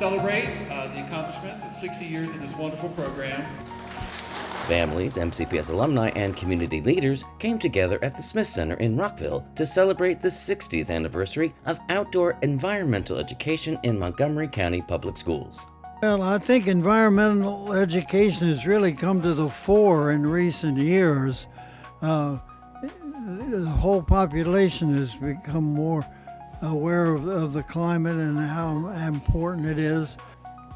celebrate the accomplishments of 60 years in this wonderful program. Families, MCPS alumni, and community leaders came together at the Smith Center in Rockville to celebrate the 60th anniversary of outdoor environmental education in Montgomery County Public Schools. Well, I think environmental education has really come to the fore in recent years. The whole population has become more aware of the climate and how important it is.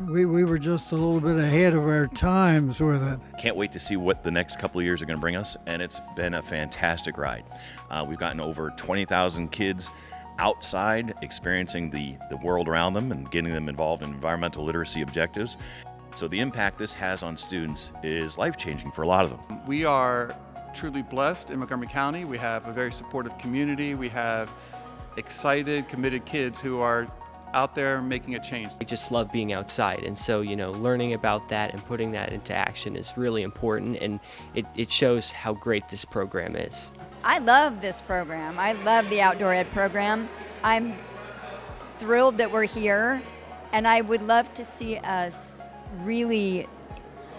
We were just a little bit ahead of our times with it. Can't wait to see what the next couple of years are going to bring us, and it's been a fantastic ride. We've gotten over 20,000 kids outside experiencing the world around them and getting them involved in environmental literacy objectives. So the impact this has on students is life-changing for a lot of them. We are truly blessed in Montgomery County. We have a very supportive community. We have excited, committed kids who are out there making a change. I just love being outside, and so learning about that and putting that into action is really important, and it shows how great this program is. I love this program. I love the outdoor ed program. I'm thrilled that we're here, and I would love to see us really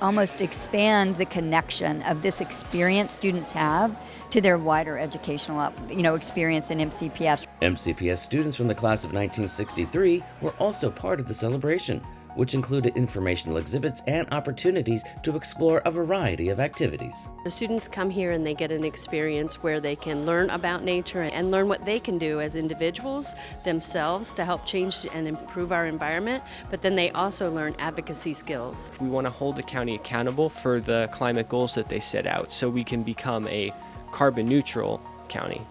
almost expand the connection of this experience students have to their wider educational experience in MCPS. MCPS students from the class of 1963 were also part of the celebration, which included informational exhibits and opportunities to explore a variety of activities. The students come here and they get an experience where they can learn about nature and learn what they can do as individuals themselves to help change and improve our environment, but then they also learn advocacy skills. We want to hold the county accountable for the climate goals that they set out so we can become a carbon neutral county.